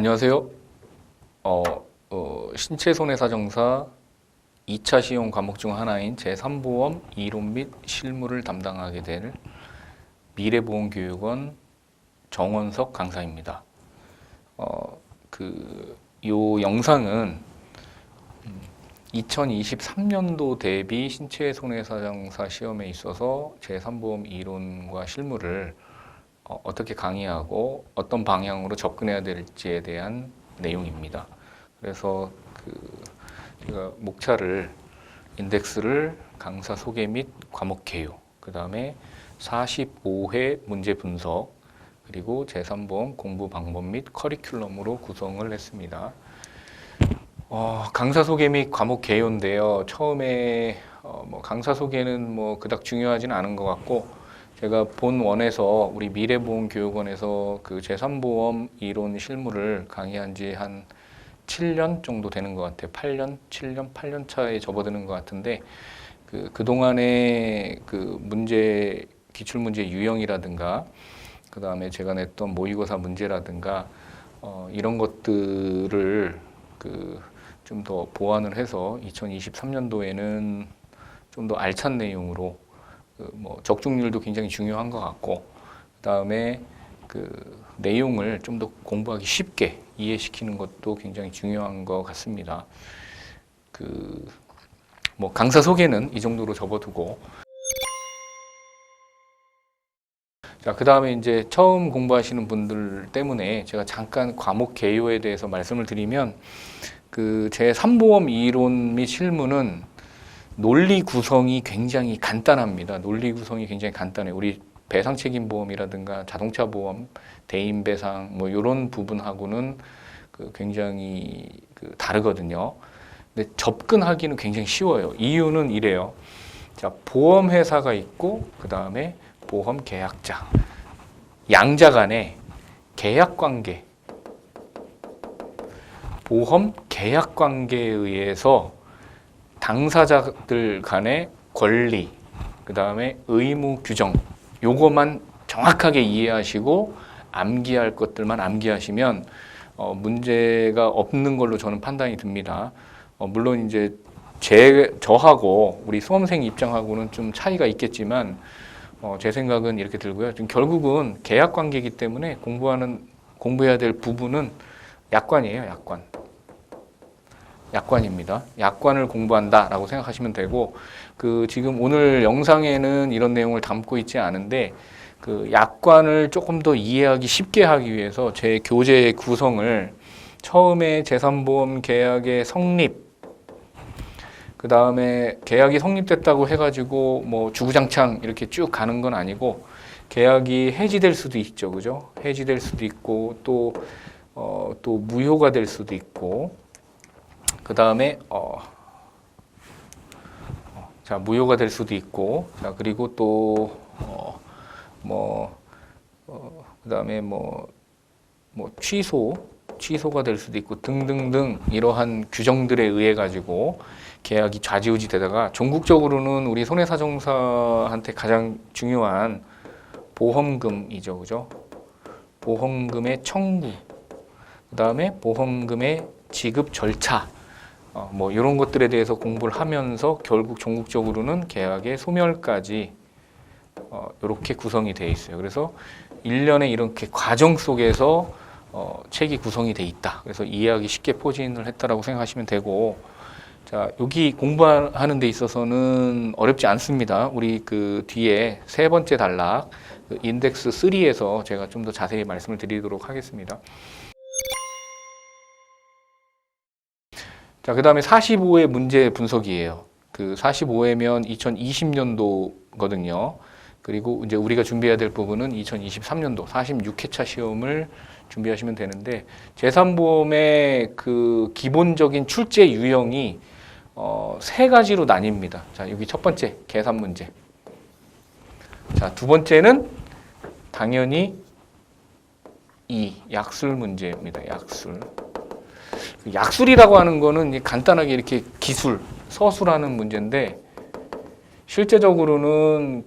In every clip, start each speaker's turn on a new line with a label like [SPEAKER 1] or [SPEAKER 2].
[SPEAKER 1] 안녕하세요. 신체 손해사정사 2차 시험 과목 중 하나인 제3보험 이론 및 실무를 담당하게 될 미래보험교육원 정원석 강사입니다. 요 영상은 2023년도 대비 신체 손해사정사 시험에 있어서 제3보험 이론과 실무를 어떻게 강의하고 어떤 방향으로 접근해야 될지에 대한 내용입니다. 그래서 제가 목차를 인덱스를 강사 소개 및 과목 개요, 그 다음에 45회 문제 분석, 그리고 제3보험 공부 방법 및 커리큘럼으로 구성을 했습니다. 강사 소개 및 과목 개요인데요. 처음에 강사 소개는 그닥 중요하지는 않은 것 같고, 제가 본 원에서 우리 미래보험교육원에서 그 제3보험 이론 실무를 강의한 지 한 7년 정도 되는 것 같아요. 8년 차에 접어드는 것 같은데, 그동안의 문제, 기출문제 유형이라든가, 그 다음에 제가 냈던 모의고사 문제라든가, 이런 것들을 좀 더 보완을 해서 2023년도에는 좀 더 알찬 내용으로 적중률도 굉장히 중요한 것 같고, 그 다음에 내용을 좀 더 공부하기 쉽게 이해시키는 것도 굉장히 중요한 것 같습니다. 강사 소개는 이 정도로 접어두고, 자, 그 다음에 이제 처음 공부하시는 분들 때문에 제가 잠깐 과목 개요에 대해서 말씀을 드리면, 제 3보험 이론 및 실무는 논리 구성이 굉장히 간단합니다. 논리 구성이 굉장히 간단해요. 우리 배상책임보험이라든가 자동차 보험, 대인 배상 이런 부분하고는 굉장히 다르거든요. 근데 접근하기는 굉장히 쉬워요. 이유는 이래요. 자, 보험회사가 있고 그 다음에 보험 계약자, 양자 간의 계약 관계, 보험 계약 관계에 의해서 당사자들 간의 권리, 그 다음에 의무 규정, 요것만 정확하게 이해하시고 암기할 것들만 암기하시면 문제가 없는 걸로 저는 판단이 듭니다. 물론 이제 저하고 우리 수험생 입장하고는 좀 차이가 있겠지만, 제 생각은 이렇게 들고요. 지금 결국은 계약 관계이기 때문에 공부해야 될 부분은 약관이에요, 약관. 약관입니다. 약관을 공부한다라고 생각하시면 되고, 지금 오늘 영상에는 이런 내용을 담고 있지 않은데, 약관을 조금 더 이해하기 쉽게 하기 위해서 제 교재 구성을 처음에 제3보험 계약의 성립, 그 다음에 계약이 성립됐다고 해가지고 주구장창 이렇게 쭉 가는 건 아니고, 계약이 해지될 수도 있죠, 그죠? 해지될 수도 있고, 또 무효가 될 수도 있고, 그 다음에 무효가 될 수도 있고, 자, 그리고 또 그 다음에 취소가 될 수도 있고 등등등, 이러한 규정들에 의해 가지고 계약이 좌지우지 되다가 전국적으로는 우리 손해사정사한테 가장 중요한 보험금이죠, 그죠? 보험금의 청구, 그 다음에 보험금의 지급 절차, 이런 것들에 대해서 공부를 하면서 결국 전국적으로는 계약의 소멸까지 이렇게 구성이 되어 있어요. 그래서 1년에 이렇게 과정 속에서 책이 구성이 되어 있다. 그래서 이해하기 쉽게 포진을 했다라고 생각하시면 되고, 자, 여기 공부하는 데 있어서는 어렵지 않습니다. 우리 뒤에 세 번째 단락 인덱스 3에서 제가 좀 더 자세히 말씀을 드리도록 하겠습니다. 자, 그 다음에 45회 문제 분석이에요. 45회면 2020년도거든요. 그리고 이제 우리가 준비해야 될 부분은 2023년도 46회차 시험을 준비하시면 되는데, 제3보험의 기본적인 출제 유형이 3가지로 나뉩니다. 자, 여기 첫 번째 계산 문제. 자, 두 번째는 당연히 이 약술 문제입니다. 약술이라고 하는 거는 간단하게 이렇게 기술, 서술하는 문제인데, 실제적으로는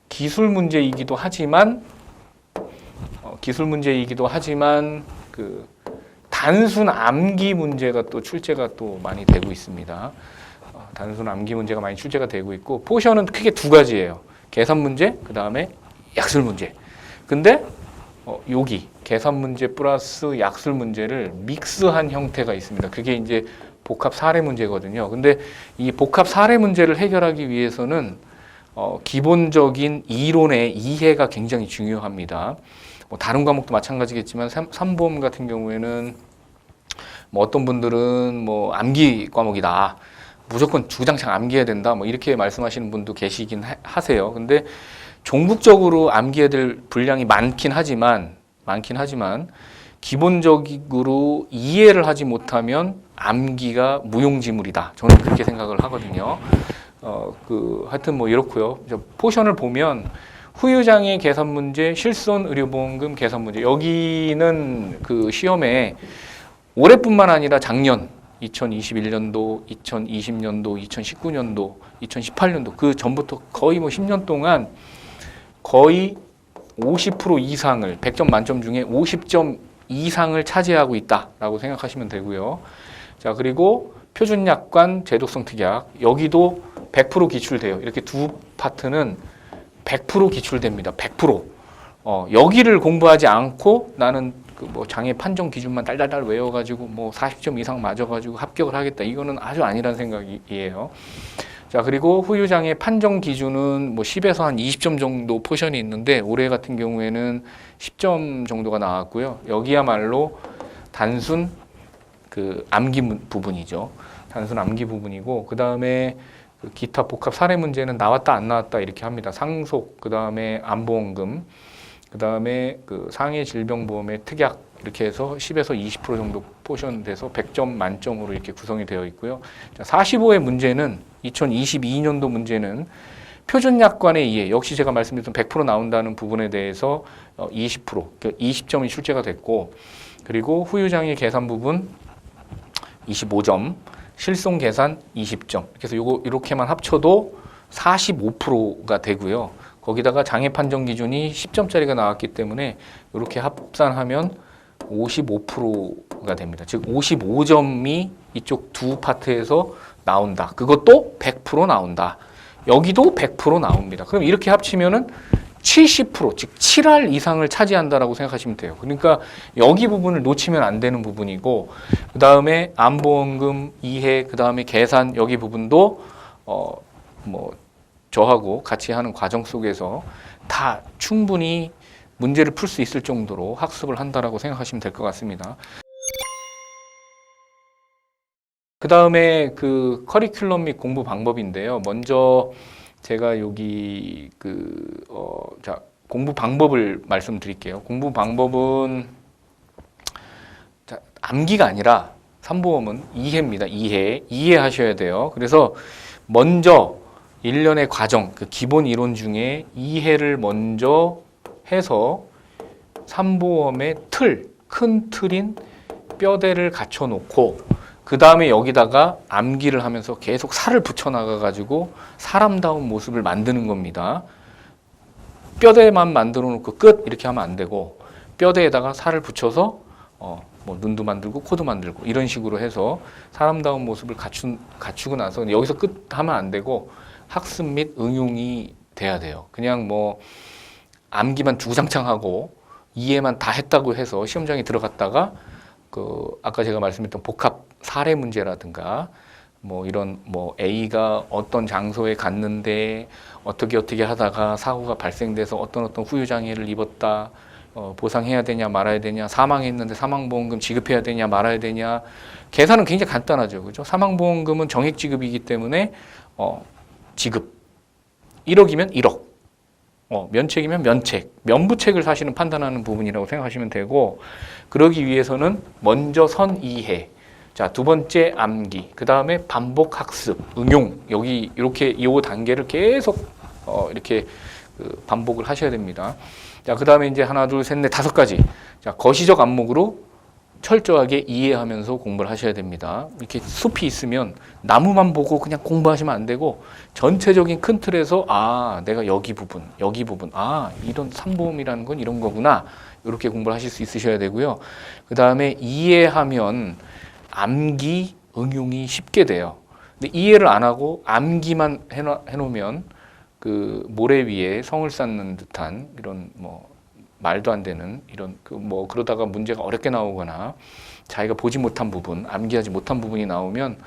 [SPEAKER 1] 기술 문제이기도 하지만 기술 문제이기도 하지만 그 단순 암기 문제가 또 출제가 또 많이 되고 있습니다. 단순 암기 문제가 많이 출제가 되고 있고 포션은 크게 두 가지예요. 계산 문제, 그 다음에 약술 문제. 근데 여기 계산 문제 플러스 약술 문제를 믹스한 형태가 있습니다. 그게 이제 복합 사례 문제거든요. 근데 이 복합 사례 문제를 해결하기 위해서는 기본적인 이론의 이해가 굉장히 중요합니다. 뭐 다른 과목도 마찬가지겠지만 삼보험 같은 경우에는 뭐 어떤 분들은 뭐 암기 과목이다. 무조건 주구장창 암기해야 된다. 뭐 이렇게 말씀하시는 분도 계시긴 하세요. 근데 종국적으로 암기해야 될 분량이 많긴 하지만 기본적으로 이해를 하지 못하면 암기가 무용지물이다. 저는 그렇게 생각을 하거든요. 하여튼 뭐 이렇고요. 포션을 보면 후유장애 계산 문제, 실손 의료보험금 계산 문제. 여기는 그 시험에 올해뿐만 아니라 작년 2021년도, 2020년도, 2019년도, 2018년도 그 전부터 거의 뭐 10년 동안 거의 50% 이상을 100점 만점 중에 50점 이상을 차지하고 있다라고 생각하시면 되고요. 자, 그리고 표준약관, 제독성 특약 여기도 100% 기출돼요. 이렇게 두 파트는 100% 기출됩니다. 100%. 여기를 공부하지 않고 나는 그 뭐 장애 판정 기준만 달달달 외워가지고 뭐 40점 이상 맞아가지고 합격을 하겠다. 이거는 아주 아니란 생각이에요. 자, 그리고 후유장애 판정 기준은 뭐 10에서 한 20점 정도 포션이 있는데 올해 같은 경우에는 10점 정도가 나왔고요. 여기야말로 단순 그 암기 부분이죠. 단순 암기 부분이고 그 다음에 그 기타 복합 사례 문제는 나왔다 안 나왔다 이렇게 합니다. 상속, 그 다음에 암보험금, 그 다음에 그 상해 질병보험의 특약 이렇게 해서 10에서 20% 정도 포션 돼서 100점 만점으로 이렇게 구성이 되어 있고요. 자, 45의 문제는 2022년도 문제는 표준약관의 이해, 역시 제가 말씀드렸던 100% 나온다는 부분에 대해서 20%, 그러니까 20점이 출제가 됐고, 그리고 후유장애 계산 부분 25점, 실손 계산 20점. 그래서 요거 이렇게만 합쳐도 45%가 되고요. 거기다가 장애 판정 기준이 10점짜리가 나왔기 때문에 이렇게 합산하면 55%가 됩니다. 즉 55점이 이쪽 두 파트에서 나온다. 그것도 100% 나온다. 여기도 100% 나옵니다. 그럼 이렇게 합치면은 70%, 즉 7할 이상을 차지한다라고 생각하시면 돼요. 그러니까 여기 부분을 놓치면 안 되는 부분이고, 그 다음에 암보험금 이해, 그 다음에 계산 여기 부분도 뭐 저하고 같이 하는 과정 속에서 다 충분히 문제를 풀 수 있을 정도로 학습을 한다라고 생각하시면 될 것 같습니다. 그 다음에 그 커리큘럼 및 공부 방법인데요. 먼저 제가 여기 자, 공부 방법을 말씀드릴게요. 공부 방법은 자, 암기가 아니라 삼보험은 이해입니다. 이해하셔야 돼요. 그래서 먼저 1년의 과정, 그 기본 이론 중에 이해를 먼저 해서 삼보험의 큰 틀인 뼈대를 갖춰 놓고 그 다음에 여기다가 암기를 하면서 계속 살을 붙여 나가 가지고 사람다운 모습을 만드는 겁니다. 뼈대만 만들어 놓고 끝 이렇게 하면 안 되고 뼈대에다가 살을 붙여서 뭐 눈도 만들고 코도 만들고 이런 식으로 해서 사람다운 모습을 갖추고 나서 여기서 끝 하면 안 되고 학습 및 응용이 돼야 돼요. 그냥 뭐 암기만 주구장창 하고 이해만 다 했다고 해서 시험장에 들어갔다가 그 아까 제가 말씀드렸던 복합 사례 문제라든가 뭐 이런 뭐 A가 어떤 장소에 갔는데 어떻게 하다가 사고가 발생돼서 어떤 후유 장애를 입었다. 보상해야 되냐 말아야 되냐, 사망했는데 사망보험금 지급해야 되냐 말아야 되냐. 계산은 굉장히 간단하죠. 그죠? 사망보험금은 정액 지급이기 때문에 지급 1억이면 1억, 면책이면 면책, 면부책을 사실은 판단하는 부분이라고 생각하시면 되고, 그러기 위해서는 먼저 선이해, 자, 두 번째 암기, 그 다음에 반복 학습, 응용, 여기 이렇게 이 단계를 계속 이렇게 반복을 하셔야 됩니다. 자, 그 다음에 이제 하나, 둘, 셋, 넷, 5가지. 자, 거시적 안목으로 철저하게 이해하면서 공부를 하셔야 됩니다. 이렇게 숲이 있으면 나무만 보고 그냥 공부하시면 안 되고 전체적인 큰 틀에서 내가 여기 부분, 이런 삼보험이라는 건 이런 거구나. 이렇게 공부를 하실 수 있으셔야 되고요. 그 다음에 이해하면 암기 응용이 쉽게 돼요. 근데 이해를 안 하고 암기만 해놓으면 그 모래 위에 성을 쌓는 듯한 이런 뭐 말도 안 되는 이런 그 뭐 그러다가 문제가 어렵게 나오거나 자기가 보지 못한 부분, 암기하지 못한 부분이 나오면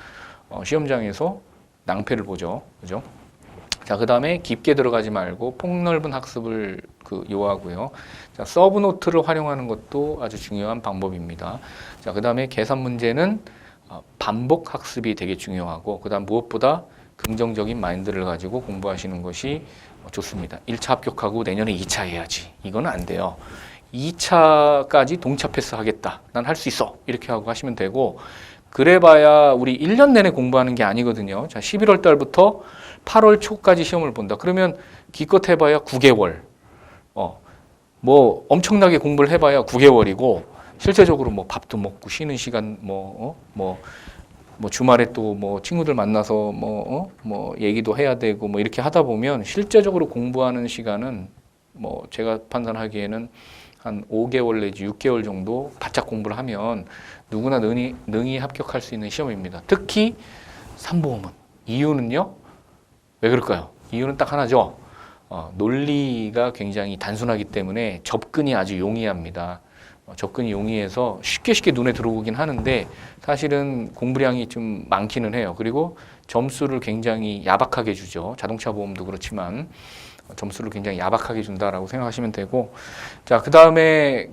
[SPEAKER 1] 시험장에서 낭패를 보죠. 그죠? 자, 그 다음에 깊게 들어가지 말고 폭넓은 학습을 요하고요. 자, 서브 노트를 활용하는 것도 아주 중요한 방법입니다. 자, 그 다음에 계산 문제는 반복 학습이 되게 중요하고, 그 다음 무엇보다 긍정적인 마인드를 가지고 공부하시는 것이 좋습니다. 1차 합격하고 내년에 2차 해야지. 이거는 안 돼요. 2차까지 동차 패스하겠다. 난 할 수 있어. 이렇게 하고 하시면 되고, 그래봐야 우리 1년 내내 공부하는 게 아니거든요. 자, 11월 달부터 8월 초까지 시험을 본다. 그러면 기껏 해봐야 9개월. 뭐 엄청나게 공부를 해봐야 9개월이고, 실제적으로 뭐 밥도 먹고 쉬는 시간 뭐 주말에 또 뭐 친구들 만나서 뭐 얘기도 해야 되고 뭐 이렇게 하다 보면 실제적으로 공부하는 시간은 뭐 제가 판단하기에는 한 5개월 내지 6개월 정도 바짝 공부를 하면 누구나 능히 합격할 수 있는 시험입니다. 특히 삼보험은. 이유는요? 왜 그럴까요? 이유는 딱 하나죠. 논리가 굉장히 단순하기 때문에 접근이 아주 용이합니다. 접근이 용이해서 쉽게 눈에 들어오긴 하는데 사실은 공부량이 좀 많기는 해요. 그리고 점수를 굉장히 야박하게 주죠. 자동차 보험도 그렇지만 점수를 굉장히 야박하게 준다라고 생각하시면 되고, 자, 그 다음에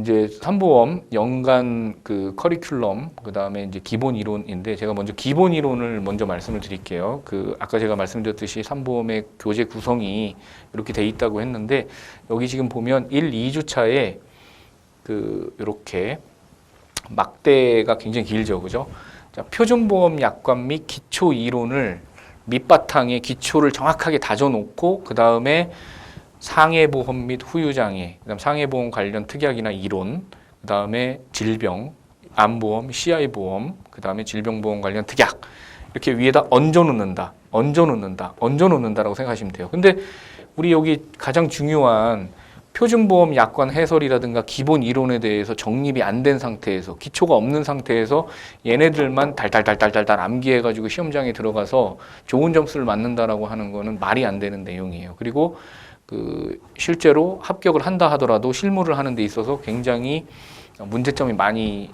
[SPEAKER 1] 이제 삼보험 연간 그 커리큘럼, 그 다음에 이제 기본 이론인데, 제가 먼저 기본 이론을 먼저 말씀을 드릴게요. 아까 제가 말씀드렸듯이 삼보험의 교재 구성이 이렇게 돼 있다고 했는데, 여기 지금 보면 1, 2주차에 이렇게 막대가 굉장히 길죠. 그죠? 자, 표준보험 약관 및 기초 이론을 밑바탕에 기초를 정확하게 다져놓고, 그 다음에 상해보험 및 후유장애, 그다음 상해보험 관련 특약이나 이론, 그 다음에 질병, 암보험, CI보험, 그 다음에 질병보험 관련 특약, 이렇게 위에다 얹어놓는다라고 생각하시면 돼요. 근데 우리 여기 가장 중요한 표준보험 약관 해설이라든가 기본 이론에 대해서 정립이 안 된 상태에서, 기초가 없는 상태에서 얘네들만 달달달달달달 암기해가지고 시험장에 들어가서 좋은 점수를 맞는다라고 하는 거는 말이 안 되는 내용이에요. 그리고 실제로 합격을 한다 하더라도 실무를 하는 데 있어서 굉장히 문제점이 많이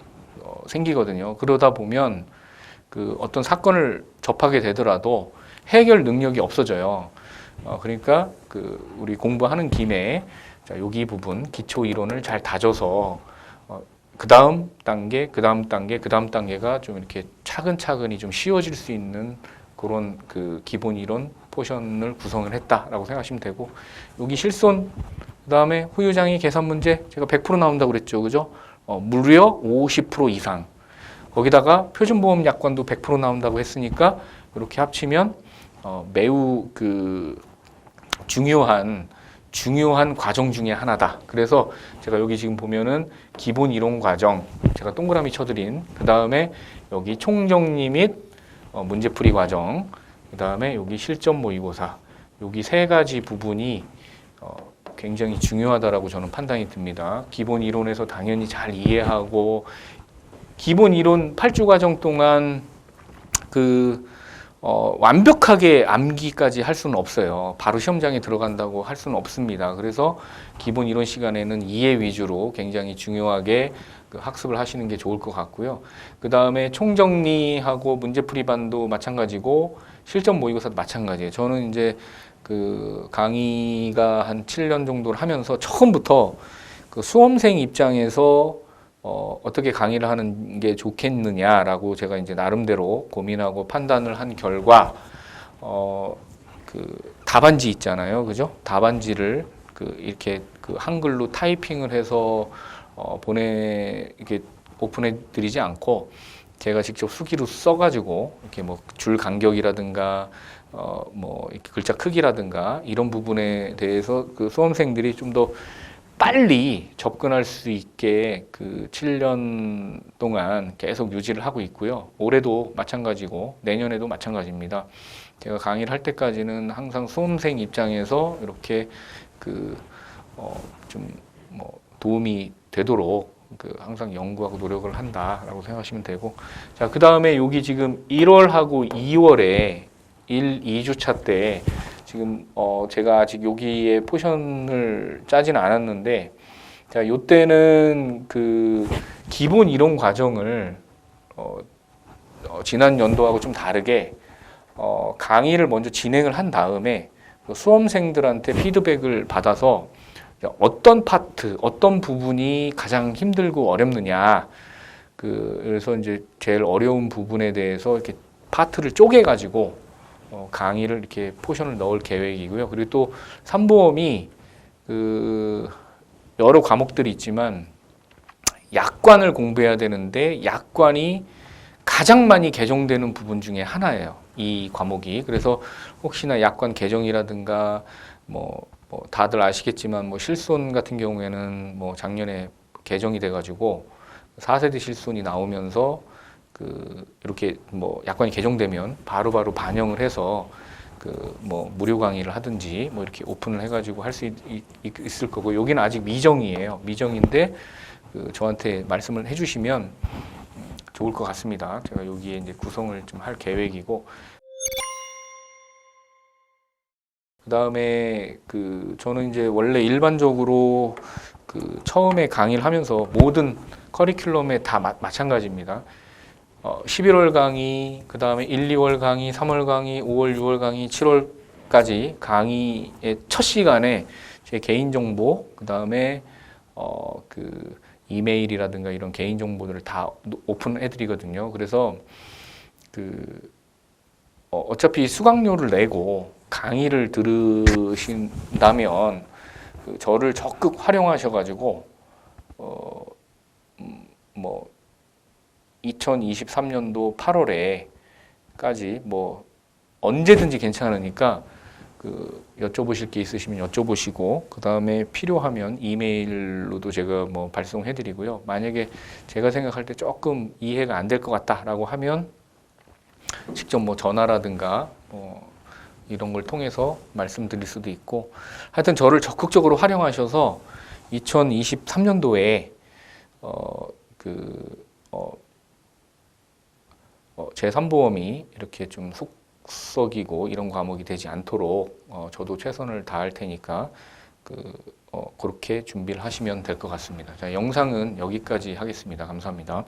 [SPEAKER 1] 생기거든요. 그러다 보면 어떤 사건을 접하게 되더라도 해결 능력이 없어져요. 그러니까 우리 공부하는 김에 자, 여기 부분 기초 이론을 잘 다져서 그 다음 단계가 좀 이렇게 차근차근히 좀 쉬워질 수 있는 그런 기본 이론 포션을 구성을 했다라고 생각하시면 되고, 여기 실손, 그 다음에 후유장애 계산 문제 제가 100% 나온다고 그랬죠. 그죠? 무려 50% 이상. 거기다가 표준보험 약관도 100% 나온다고 했으니까 이렇게 합치면 매우 중요한 과정 중에 하나다. 그래서 제가 여기 지금 보면은 기본 이론 과정 제가 동그라미 쳐드린, 그 다음에 여기 총정리 및 문제풀이 과정, 그 다음에 여기 실전 모의고사, 여기 세 가지 부분이 굉장히 중요하다라고 저는 판단이 듭니다. 기본 이론에서 당연히 잘 이해하고, 기본 이론 8주 과정 동안 완벽하게 암기까지 할 수는 없어요. 바로 시험장에 들어간다고 할 수는 없습니다. 그래서 기본 이론 시간에는 이해 위주로 굉장히 중요하게 학습을 하시는 게 좋을 것 같고요. 그 다음에 총정리하고 문제풀이반도 마찬가지고 실전 모의고사도 마찬가지예요. 저는 이제 강의가 한 7년 정도를 하면서 처음부터 수험생 입장에서 어떻게 강의를 하는 게 좋겠느냐라고 제가 이제 나름대로 고민하고 판단을 한 결과, 답안지 있잖아요. 그죠? 답안지를 이렇게 한글로 타이핑을 해서 이렇게 오픈해 드리지 않고 제가 직접 수기로 써가지고 이렇게 뭐 줄 간격이라든가 뭐 이렇게 글자 크기라든가 이런 부분에 대해서 수험생들이 좀 더 빨리 접근할 수 있게 7년 동안 계속 유지를 하고 있고요. 올해도 마찬가지고 내년에도 마찬가지입니다. 제가 강의를 할 때까지는 항상 수험생 입장에서 이렇게 좀 도움이 되도록 항상 연구하고 노력을 한다라고 생각하시면 되고, 자, 그 다음에 여기 지금 1월하고 2월에 2주차 때 지금 제가 아직 여기에 포션을 짜지는 않았는데, 자, 요때는 그 기본 이론 과정을 지난 연도하고 좀 다르게 강의를 먼저 진행을 한 다음에 수험생들한테 피드백을 받아서 어떤 파트, 어떤 부분이 가장 힘들고 어렵느냐, 그래서 이제 제일 어려운 부분에 대해서 이렇게 파트를 쪼개가지고 강의를 이렇게 포션을 넣을 계획이고요. 그리고 또 삼보험이 여러 과목들이 있지만 약관을 공부해야 되는데 약관이 가장 많이 개정되는 부분 중에 하나예요. 이 과목이. 그래서 혹시나 약관 개정이라든가 다들 아시겠지만 실손 같은 경우에는 작년에 개정이 돼가지고 4세대 실손이 나오면서 이렇게 약관이 개정되면 바로바로 반영을 해서 무료 강의를 하든지 이렇게 오픈을 해가지고 할 수 있을 거고, 여기는 아직 미정이에요. 미정인데 저한테 말씀을 해주시면 좋을 것 같습니다. 제가 여기에 이제 구성을 좀 할 계획이고, 그 다음에 저는 이제 원래 일반적으로 처음에 강의를 하면서 모든 커리큘럼에 다 마찬가지입니다. 11월 강의, 그 다음에 1, 2월 강의, 3월 강의, 5월, 6월 강의, 7월까지 강의의 첫 시간에 제 개인정보, 그 다음에 이메일이라든가 이런 개인정보들을 다 오픈해 드리거든요. 그래서 어차피 수강료를 내고 강의를 들으신다면 저를 적극 활용하셔가지고 2023년도 8월에까지 언제든지 괜찮으니까 여쭤보실 게 있으시면 여쭤보시고, 그 다음에 필요하면 이메일로도 제가 발송해 드리고요. 만약에 제가 생각할 때 조금 이해가 안 될 것 같다라고 하면 직접 전화라든가 이런 걸 통해서 말씀드릴 수도 있고, 하여튼 저를 적극적으로 활용하셔서 2023년도에 제3보험이 이렇게 좀 속썩이고 이런 과목이 되지 않도록 저도 최선을 다할 테니까 그렇게 준비를 하시면 될 것 같습니다. 자, 영상은 여기까지 하겠습니다. 감사합니다.